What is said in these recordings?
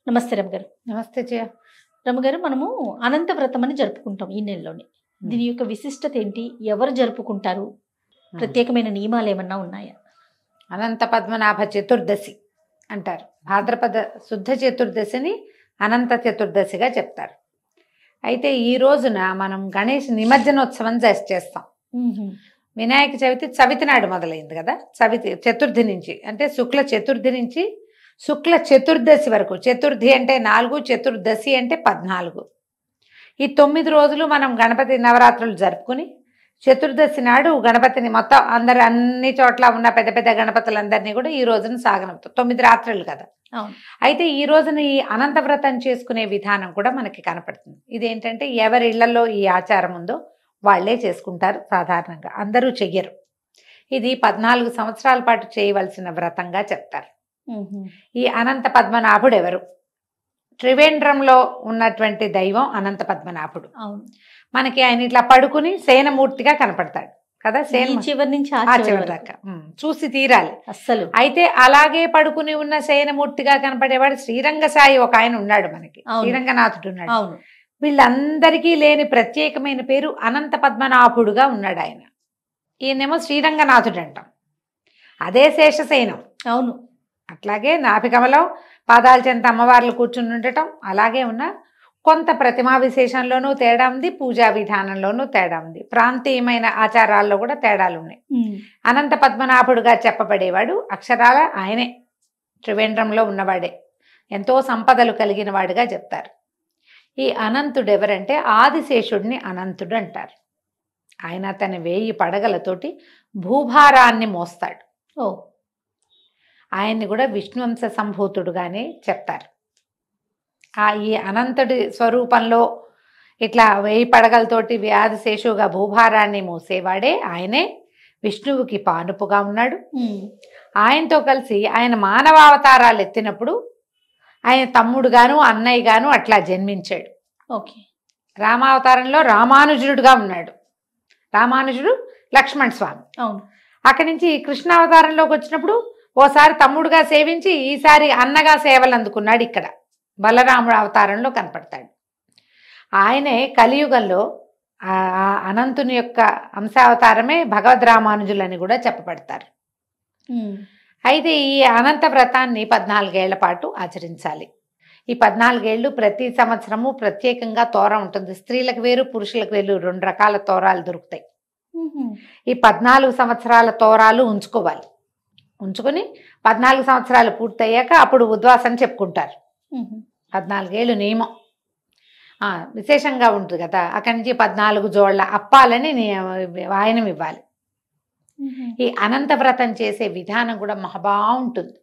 నమస్తే రమగారు. నమస్తే జయ. రమగారు, మనము అనంత వ్రతం అని జరుపుకుంటాం ఈ నెలలోనే. దీని యొక్క విశిష్టత ఏంటి? ఎవరు జరుపుకుంటారు? ప్రత్యేకమైన నియమాలు ఏమన్నా ఉన్నాయా? అనంత పద్మనాభ చతుర్దశి అంటారు. భాద్రపద శుద్ధ చతుర్దశిని అనంత చతుర్దశిగా చెప్తారు. అయితే ఈ రోజున మనం గణేష్ నిమజ్జనోత్సవం చేస్తాం. వినాయక చవితి చవితి నాడు మొదలైంది కదా. చతుర్థి నుంచి, అంటే శుక్ల చతుర్థి నుంచి శుక్ల చతుర్దశి వరకు. చతుర్థి అంటే 4, చతుర్దశి అంటే 14. ఈ 9 రోజులు మనం గణపతి నవరాత్రులు జరుపుకుని చతుర్దశి నాడు గణపతిని మొత్తం అన్ని చోట్ల ఉన్న పెద్ద పెద్ద గణపతులందరినీ కూడా ఈ రోజున సాగనంపుతాం. 9 రాత్రులు కదా. అయితే ఈ రోజున ఈ అనంత వ్రతం చేసుకునే విధానం కూడా మనకి కనపడుతుంది. ఇదేంటంటే ఎవరి ఇళ్లలో ఈ ఆచారం ఉందో వాళ్లే చేసుకుంటారు. సాధారణంగా అందరూ చెయ్యరు. ఇది 14 సంవత్సరాల పాటు చేయవలసిన వ్రతంగా చెప్తారు. ఈ అనంత పద్మనాభుడు ఎవరు? త్రివేంద్రంలో ఉన్నటువంటి దైవం అనంత పద్మనాభుడు. మనకి ఆయన ఇట్లా పడుకుని సేనమూర్తిగా కనపడతాడు కదా. చివరి నుంచి చివరి దాకా చూసి తీరాలి అస్సలు. అయితే అలాగే పడుకుని ఉన్న సేనమూర్తిగా కనపడేవాడు శ్రీరంగ సాయి ఒక ఆయన ఉన్నాడు మనకి. శ్రీరంగనాథుడు ఉన్నాడు. వీళ్ళందరికీ లేని ప్రత్యేకమైన పేరు అనంత పద్మనాభుడుగా ఉన్నాడు ఆయన. ఈయనేమో శ్రీరంగనాథుడు అంటాం. అదే శేషసేనం. అవును. అట్లాగే నాభికమలం పాదాల చెంత అమ్మవార్లు కూర్చుని ఉండటం అలాగే ఉన్న కొంత ప్రతిమా విశేషంలోనూ తేడా ఉంది, పూజా విధానంలోనూ తేడా ఉంది, ప్రాంతీయమైన ఆచారాల్లో కూడా తేడాలు ఉన్నాయి. అనంత పద్మనాభుడుగా చెప్పబడేవాడు అక్షరాల ఆయనే, త్రివేంద్రంలో ఉన్నవాడే, ఎంతో సంపదలు కలిగిన వాడుగా చెప్తారు. ఈ అనంతుడు ఎవరంటే ఆదిశేషుడిని అనంతుడు అంటారు. ఆయన తన 1000 పడగలతోటి భూభారాన్ని మోస్తాడు. ఆయన్ని కూడా విష్ణువంశ సంభూతుడుగానే చెప్తారు. ఈ అనంతుడి స్వరూపంలో ఇట్లా 1000 పడగలతోటి ఆదిశేషుగా భూభారాన్ని మోసేవాడే ఆయనే. విష్ణువుకి పానుపుగా ఉన్నాడు. ఆయనతో కలిసి ఆయన మానవావతారాలు ఎత్తినప్పుడు ఆయన తమ్ముడుగాను అన్నయ్యగాను అట్లా జన్మించాడు. రామావతారంలో రామానుజుడుగా ఉన్నాడు. రామానుజుడు లక్ష్మణ్ స్వామి. అక్కడి నుంచి కృష్ణావతారంలోకి వచ్చినప్పుడు ఓసారి తమ్ముడుగా సేవించి ఈసారి అన్నగా సేవలు అందుకున్నాడు. ఇక్కడ బలరాముడు అవతారంలో కనపడతాడు. ఆయనే కలియుగంలో అనంతుని యొక్క అంశావతారమే భగవద్ రామానుజులని కూడా చెప్పబడతారు. అయితే ఈ అనంత వ్రతాన్ని 14 ఏళ్ల పాటు ఆచరించాలి. ఈ 14 ఏళ్ళు ప్రతి సంవత్సరము ప్రత్యేకంగా తోర ఉంటుంది. స్త్రీలకు వేరు, పురుషులకు వేరు 2 రకాల తోరాలు దొరుకుతాయి. ఈ 14 సంవత్సరాల తోరాలు ఉంచుకోవాలి. ఉంచుకొని 14 సంవత్సరాలు పూర్తయ్యాక అప్పుడు ఉద్వాసన చెప్పుకుంటారు. 14 ఏళ్ళు నియమం విశేషంగా ఉంటుంది కదా. అక్కడి నుంచి 14 జోళ్ల అప్పాలని వాయనం ఇవ్వాలి. ఈ అనంత వ్రతం చేసే విధానం కూడా బాగుంటుంది.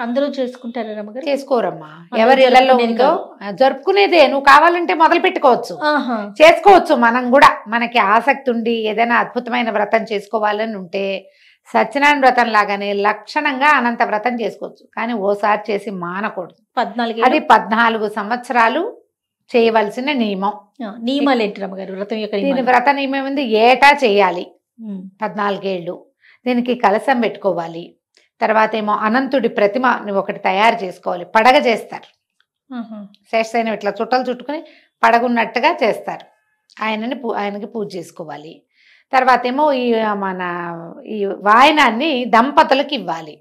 అందరూ చేసుకుంటారా రమ్మగారు? చేసుకోరమ్మా. ఎవరి ఇళ్లలో ఉందో జరుపుకునేదే. నువ్వు కావాలంటే మొదలు పెట్టుకోవచ్చు, చేసుకోవచ్చు. మనం కూడా మనకి ఆసక్తి ఉండి ఏదైనా అద్భుతమైన వ్రతం చేసుకోవాలని ఉంటే సత్యనారాయణ వ్రతం లాగానే లక్షణంగా అనంత వ్రతం చేసుకోవచ్చు. కానీ ఓసారి చేసి మానకూడదు. 14 అది 14 సంవత్సరాలు చేయవలసిన నియమం. నియమాలు ఏంటి రమ్మగారు? వ్రతం యొక్క దీని వ్రత నియమం ఉంది. ఏటా చేయాలి 14 ఏళ్ళు. దీనికి కలశం పెట్టుకోవాలి. తర్వాత ఏమో అనంతుడి ప్రతిమ ఒకటి తయారు చేసుకోవాలి. పడగ చేస్తారు. శేషసేన ఇట్లా చుట్టలు చుట్టుకుని పడగున్నట్టుగా చేస్తారు. ఆయనకి పూజ చేసుకోవాలి. తర్వాత ఏమో ఈ వాయనాన్ని దంపతులకు ఇవ్వాలి.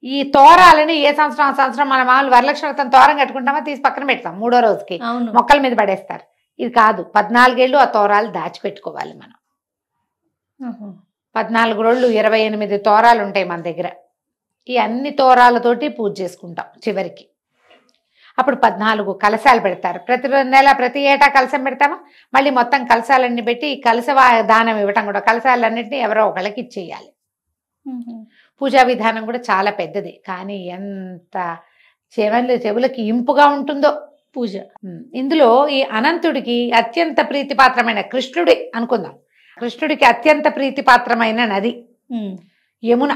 ఈ తోరాలని ఏ సంవత్సరం ఆ సంవత్సరం మన మామూలు వరలక్ష్మి వ్రతం తోరం కట్టుకుంటామా, తీసి పక్కన పెడతాం 3వ రోజుకి మొక్కల మీద పడేస్తారు. ఇది కాదు. 14 ఏళ్ళు ఆ తోరాలు దాచిపెట్టుకోవాలి మనం. 14 రోజులు 28 తోరాలు ఉంటాయి మన దగ్గర. ఈ అన్ని తోరాలతోటి పూజ చేసుకుంటాం చివరికి. అప్పుడు 14 కలశాలు పెడతారు. ప్రతి ఏటా కలశం పెడతామా, మళ్ళీ మొత్తం కలశాలన్నీ పెట్టి కలశ దానం ఇవ్వటం కూడా. కలశాలన్నింటినీ ఎవరో ఒకళ్ళకి ఇచ్చేయాలి. పూజా విధానం కూడా చాలా పెద్దది. కానీ ఎంత చెవులకి ఇంపుగా ఉంటుందో పూజ. ఇందులో ఈ అనంతుడికి అత్యంత ప్రీతిపాత్రమైన కృష్ణుడి అనుకుందాం. కృష్ణుడికి అత్యంత ప్రీతిపాత్రమైన నది యమున.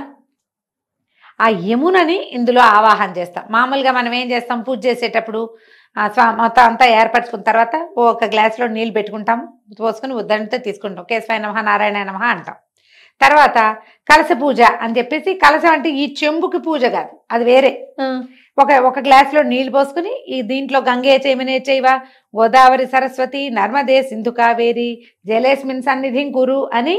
ఆ యమునని ఇందులో ఆవాహన చేస్తాం. మామూలుగా మనం ఏం చేస్తాం, పూజ చేసేటప్పుడు మొత్తం అంతా ఏర్పరచుకున్న తర్వాత ఒక గ్లాసులో నీళ్ళు పెట్టుకుంటాం, పోసుకుని ఉద్దరణతో తీసుకుంటాం. కేశవాయ నమః నారాయణ నమః అంటాం. తర్వాత కలశ పూజ అని చెప్పేసి, కలశం అంటే ఈ చెంబుకి పూజ కాదు, అది వేరే. ఒక గ్లాసులో నీళ్లు పోసుకుని ఈ దీంట్లో గంగే చైమనే చైవ గోదావరి సరస్వతి నర్మదే సింధు కావేరి జలేస్మిన్ సన్నిధిం కురు అని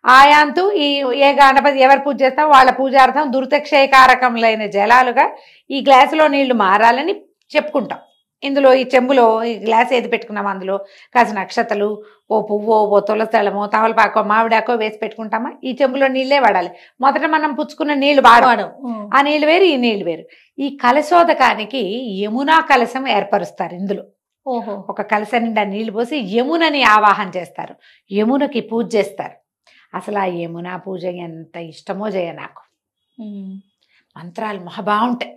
ఆయాంతు ఈ ఏ గణపతి ఎవరు పూజ చేస్తామో వాళ్ళ పూజార్థం దురితక్షయకారకములైన జలాలుగా ఈ గ్లాసులో నీళ్లు మారాలని చెప్పుకుంటాం. ఇందులో ఈ చెంబులో ఈ గ్లాస్ ఏది పెట్టుకున్నామో అందులో కాసిన అక్షతలు, ఓ పువ్వో, ఓ తులసలమో, తమలపాకో, మామిడాకో వేసి పెట్టుకుంటామా, ఈ చెంబులో నీళ్ళే వాడాలి. మొదట మనం పుచ్చుకున్న నీళ్లు వాడడం, ఆ నీళ్లు వేరు, ఈ నీళ్లు వేరు. ఈ కలశోదకానికి యమునా కలశం ఏర్పరుస్తారు. ఇందులో ఒక కలశం నిండా నీళ్లు పోసి యమునని ఆవాహన చేస్తారు, యమునకి పూజ చేస్తారు. అసలు ఆ యమునా పూజ ఎంత ఇష్టమో జయ నాకు. మంత్రాలు మహా బాగుంటాయి,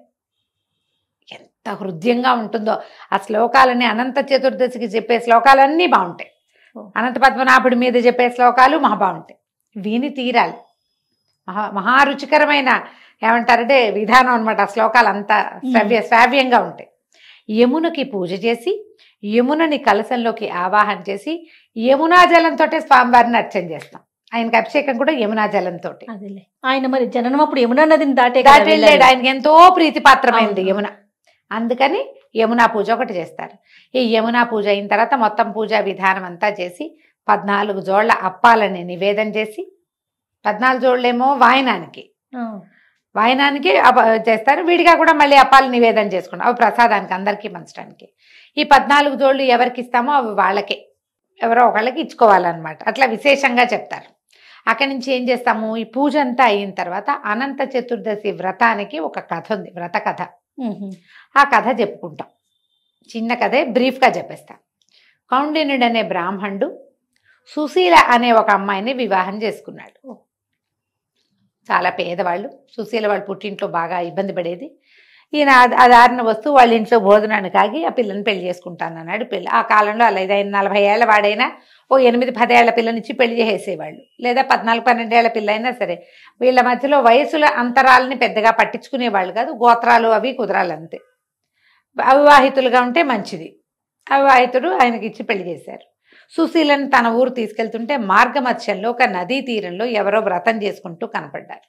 ఎంత హృదయంగా ఉంటుందో. ఆ శ్లోకాలన్నీ అనంత చతుర్దశికి చెప్పే శ్లోకాలన్నీ బాగుంటాయి. అనంత పద్మనాభుడి మీద చెప్పే శ్లోకాలు మహా బాగుంటాయి. విని తీరాలి. మహారుచికరమైన ఏమంటారంటే విధానం అనమాట. ఆ శ్లోకాలు అంతా శ్రావ్యంగా ఉంటాయి. యమునకి పూజ చేసి యమునని కలశంలోకి ఆవాహన చేసి యమునా జలంతో స్వామివారిని అర్చన చేస్తాం. ఆయనకి అభిషేకం కూడా యమునా జలంతో. ఆయన మరి జననం అప్పుడు యమునా నదిని దాటి వెళ్ళాడు. ఆయనకి ఎంతో ప్రీతిపాత్రమైంది యమున. అందుకని యమునా పూజ ఒకటి చేస్తారు. ఈ యమునా పూజ అయిన తర్వాత మొత్తం పూజా విధానం అంతా చేసి 14 జోళ్ల అప్పాలని నివేదన చేసి, 14 జోళ్ళేమో వాయనానికి చేస్తారు. విడిగా కూడా మళ్ళీ అప్పాలు నివేదన చేసుకుంటాం, అవి ప్రసాదానికి అందరికీ పంచడానికి. ఈ 14 జోళ్ళు ఎవరికి ఇస్తామో అవి వాళ్ళకే, ఎవరో ఒకళ్ళకి ఇచ్చుకోవాలన్నమాట. అట్లా విశేషంగా చెప్తారు. అక్కడి నుంచి ఏం చేస్తాము, ఈ పూజ అంతా అయిన తర్వాత అనంత చతుర్దశి వ్రతానికి ఒక కథ ఉంది, వ్రత కథ. ఆ కథ చెప్పుకుంటాం. చిన్న కథే, బ్రీఫ్గా చెప్పేస్తాం. కౌండిన్యుడు అనే బ్రాహ్మణుడు సుశీల అనే ఒక అమ్మాయిని వివాహం చేసుకున్నాడు. చాలా పేదవాళ్ళు. సుశీల వాళ్ళ పుట్టింట్లో బాగా ఇబ్బంది పడేది. ఈయన ఆధారణ వస్తూ వాళ్ళ ఇంట్లో భోజనానికి ఆగి ఆ పిల్లని పెళ్లి చేసుకుంటానన్నాడు. ఆ కాలంలో అలా 40 ఏళ్ల వాడైనా ఓ 8-10 ఏళ్ల పిల్లనిచ్చి పెళ్లి చేసేవాళ్ళు, లేదా 14-12 ఏళ్ల పిల్ల అయినా సరే. వీళ్ళ మధ్యలో వయసుల అంతరాలని పెద్దగా పట్టించుకునేవాళ్ళు కాదు. గోత్రాలు అవి కుదరాలి అంతే. అవివాహితులుగా ఉంటే మంచిది. అవివాహితుడు ఆయనకి ఇచ్చి పెళ్లి చేశారు. సుశీలను తన ఊరు తీసుకెళ్తుంటే మార్గమధ్యంలో ఒక నదీ తీరంలో ఎవరో వ్రతం చేసుకుంటూ కనపడ్డారు.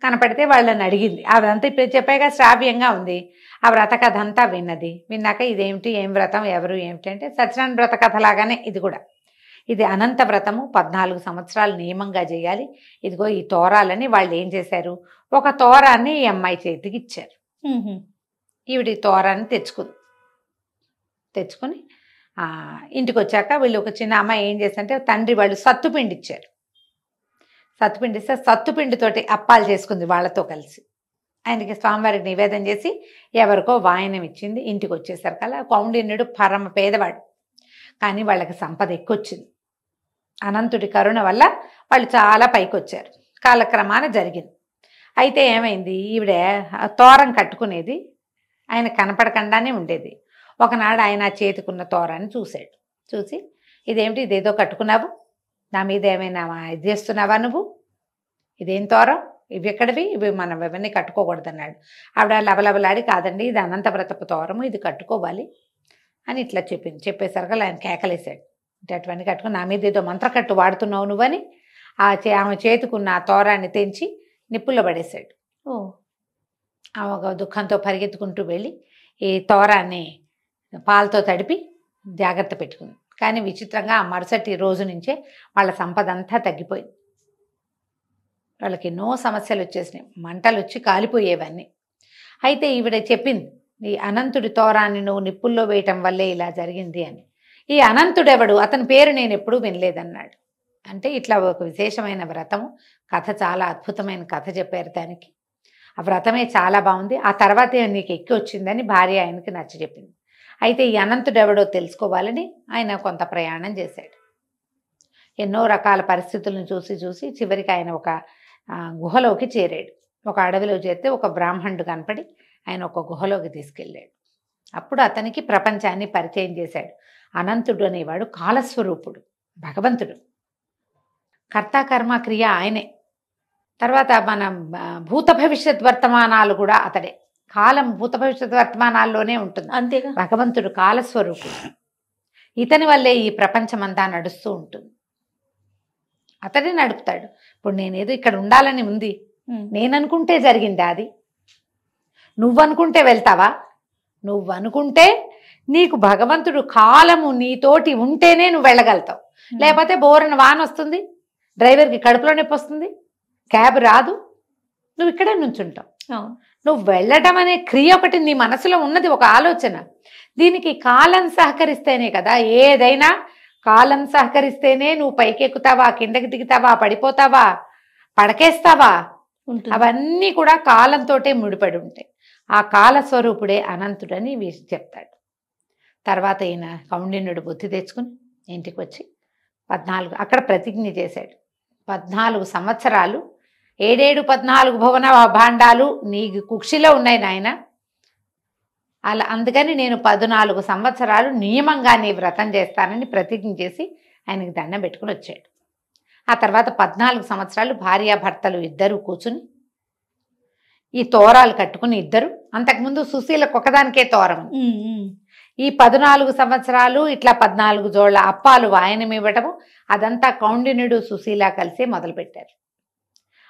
కనపడితే వాళ్ళని అడిగింది. అదంతా ఇప్పుడు చెప్పాక శ్రావ్యంగా ఉంది. ఆ వ్రత కథ అంతా విన్నాక ఇదేమిటి, ఏం వ్రతం, ఎవరు, ఏమిటి అంటే సత్యనారాయణ వ్రత కథ లాగానే ఇది కూడా. ఇది అనంత వ్రతము, 14 సంవత్సరాలు నియమంగా చేయాలి. ఇదిగో ఈ తోరాలని వాళ్ళు ఏం చేశారు, ఒక తోరాన్ని ఈ అమ్మాయి చేతికి ఇచ్చారు. ఈవిడి తోరాన్ని తెచ్చుకుని ఇంటికి వచ్చాక వీళ్ళు ఒక చిన్న అమ్మాయి ఏం చేశారంటే తండ్రి వాళ్ళు సత్తుపిండి ఇచ్చారు. సత్తుపిండి ఇస్తే సత్తుపిండితోటి అప్పాలు చేసుకుంది వాళ్ళతో కలిసి. ఆయనకి స్వామివారికి నివేదన చేసి ఎవరికో వాయనం ఇచ్చింది. ఇంటికి వచ్చేసరికి అలా కౌండిన్యుడు పరమ పేదవాడు, కానీ వాళ్ళకి సంపద ఎక్కువచ్చింది. అనంతుడి కరుణ వల్ల వాళ్ళు చాలా పైకి వచ్చారు. కాలక్రమాన జరిగింది. అయితే ఏమైంది, ఈవిడ తోరం కట్టుకునేది ఆయన కనపడకుండానే ఉండేది. ఒకనాడు ఆయన చేతికున్న తోరాన్ని చూశాడు. చూసి ఇదేమిటి, ఇదేదో కట్టుకున్నావు, నా మీద ఏమైనా ఇది చేస్తున్నావా నువ్వు, ఇదేం తోరం, ఇవి ఎక్కడివి, ఇవి మనం ఇవన్నీ కట్టుకోకూడదు అన్నాడు. ఆవిడ లబలబలాడి కాదండి ఇది అనంతవ్రతపు తోరము, ఇది కట్టుకోవాలి అని ఇట్లా చెప్పేసరికి ఆయన కేకలేశాడు. అటువంటి కట్టుకుని నా మీద ఏదో మంత్రకట్టు వాడుతున్నావు నువ్వని ఆమె చేతుకున్న ఆ తోరాన్ని తెంచి నిప్పుల్లో పడేశాడు. ఆమె ఒక దుఃఖంతో పరిగెత్తుకుంటూ వెళ్ళి ఈ తోరాన్ని పాలతో తడిపి జాగ్రత్త పెట్టుకుంది. కానీ విచిత్రంగా ఆ మరుసటి రోజు నుంచే వాళ్ళ సంపద అంతా తగ్గిపోయింది. వాళ్ళకి ఎన్నో సమస్యలు వచ్చేసినాయి, మంటలు వచ్చి కాలిపోయేవన్నీ. అయితే ఈవిడ చెప్పింది, ఈ అనంతుడి తోరాన్ని నువ్వు నిప్పుల్లో వేయటం వల్లే ఇలా జరిగింది అని. ఈ అనంతుడెవడు, అతని పేరు నేను ఎప్పుడూ వినలేదన్నాడు. అంటే ఇట్లా ఒక విశేషమైన వ్రతము కథ, చాలా అద్భుతమైన కథ చెప్పారు దానికి. ఆ వ్రతమే చాలా బాగుంది. ఆ తర్వాతే నీకు ఎక్కి వచ్చిందని భార్య ఆయనకి నచ్చ చెప్పింది. అయితే ఈ అనంతుడెవడో తెలుసుకోవాలని ఆయన కొంత ప్రయాణం చేశాడు. ఎన్నో రకాల పరిస్థితులను చూసి చివరికి ఆయన ఒక గుహలోకి చేరాడు. ఒక అడవిలో చేరితే ఒక బ్రాహ్మణుడు కనపడి ఆయన ఒక గుహలోకి తీసుకెళ్ళాడు. అప్పుడు అతనికి ప్రపంచాన్ని పరిచయం చేశాడు. అనంతుడు అనేవాడు కాలస్వరూపుడు, భగవంతుడు, కర్త కర్మ క్రియ ఆయనే. తర్వాత మన భూత భవిష్యత్ వర్తమానాలు కూడా అతడే. కాలం భూత భవిష్యత్ వర్తమానాల్లోనే ఉంటుంది, అంతేగా. భగవంతుడు కాలస్వరూపుడు, ఇతని వల్లే ఈ ప్రపంచమంతా నడుస్తూ ఉంటుంది. అతడే నడుపుతాడు. ఇప్పుడు నేనేదో ఇక్కడ ఉండాలని ఉంది, నేను అనుకుంటే జరిగిందా అది? నువ్వనుకుంటే వెళ్తావా? నువ్వనుకుంటే నీకు భగవంతుడు కాలము నీతోటి ఉంటేనే నువ్వు వెళ్ళగలుగుతావు. లేకపోతే బోరన వాన వస్తుంది, డ్రైవర్కి కడుపులో నొప్పి వస్తుంది, క్యాబ్ రాదు, నువ్వు ఇక్కడే నుంచుంటావు. నువ్వు వెళ్ళటం అనే క్రియ ఒకటి నీ మనసులో ఉన్నది, ఒక ఆలోచన. దీనికి కాలం సహకరిస్తేనే కదా ఏదైనా. కాలం సహకరిస్తేనే నువ్వు పైకెక్కుతావా, కిందకి దిగుతావా, పడిపోతావా, పడకేస్తావా, అవన్నీ కూడా కాలంతోటే ముడిపడి ఉంటాయి. ఆ కాలస్వరూపుడే అనంతుడని చెప్తాడు. తర్వాత ఈయన కౌండిన్యుడు బుద్ధి తెచ్చుకుని ఇంటికి వచ్చి 14 అక్కడ ప్రతిజ్ఞ చేశాడు. 14 సంవత్సరాలు 14 భువన భాండాలు నీ కుక్షిలో ఉన్నాయి నాయన. అలా అందుకని నేను 14 సంవత్సరాలు నియమంగా నీ వ్రతం చేస్తానని ప్రతిజ్ఞ చేసి ఆయనకి దండం పెట్టుకుని వచ్చాడు. ఆ తర్వాత 14 సంవత్సరాలు భార్యాభర్తలు ఇద్దరు కూర్చుని ఈ తోరాలు కట్టుకుని ఇద్దరు, అంతకుముందు సుశీలకు ఒకదానికే తోరం. ఈ 14 సంవత్సరాలు ఇట్లా 14 జోళ్ల అప్పాలు వాయనం ఇవ్వటము, అదంతా కౌండిన్యుడు సుశీల కలిసి మొదలుపెట్టారు.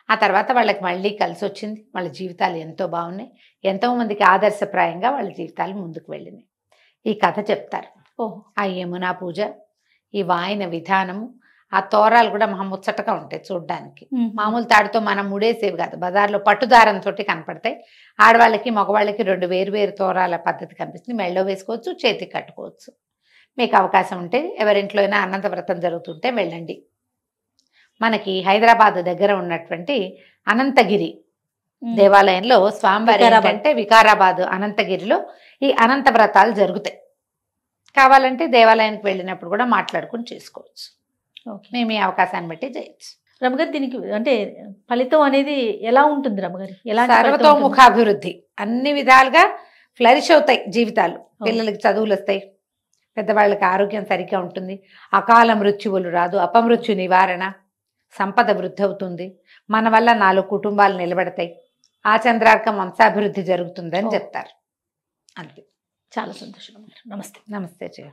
ఆ తర్వాత వాళ్ళకి మళ్ళీ కలిసి వచ్చింది. వాళ్ళ జీవితాలు ఎంతో బాగున్నాయి, ఎంతో మందికి ఆదర్శప్రాయంగా వాళ్ళ జీవితాలు ముందుకు వెళ్ళినాయి. ఈ కథ చెప్తారు. ఆ యమునా పూజ, ఈ వాయన విధానము, ఆ తోరాలు కూడా ముచ్చటగా ఉంటాయి చూడ్డానికి. మామూలు తాడుతో మనం ముడేసేవి కాదు, బజార్లో పట్టుదారంతో కనపడతాయి. ఆడవాళ్ళకి మగవాళ్ళకి 2 వేరు తోరాల పద్ధతి కనిపిస్తుంది. మెళ్ళో వేసుకోవచ్చు, చేతికి కట్టుకోవచ్చు. మీకు అవకాశం ఉంటే ఎవరింట్లో అయినా అనంత వ్రతం జరుగుతుంటే వెళ్ళండి. మనకి హైదరాబాద్ దగ్గర ఉన్నటువంటి అనంతగిరి దేవాలయంలో స్వామివారి అంటే వికారాబాద్ అనంతగిరిలో ఈ అనంత వ్రతాలు జరుగుతాయి. కావాలంటే దేవాలయానికి వెళ్ళినప్పుడు కూడా మాట్లాడుకుని చేసుకోవచ్చు. మేము ఈ అవకాశాన్ని బట్టి చేయొచ్చు. రమగారు, దీనికి అంటే ఫలితం అనేది ఎలా ఉంటుంది రమగారు? ఎలా సర్వతోముఖాభివృద్ధి, అన్ని విధాలుగా ఫ్లరిష్ అవుతాయి జీవితాలు. పిల్లలకి చదువులు వస్తాయి, పెద్దవాళ్ళకి ఆరోగ్యం సరిగ్గా ఉంటుంది, అకాల మృత్యువులు రాదు, అపమృత్యు నివారణ, సంపద వృద్ధి అవుతుంది, మన వల్ల 4 కుటుంబాలు నిలబడతాయి, ఆ చంద్రార్కం వంశాభివృద్ధి జరుగుతుందని చెప్తారు. అంతే. చాలా సంతోషం. నమస్తే. నమస్తే జయ.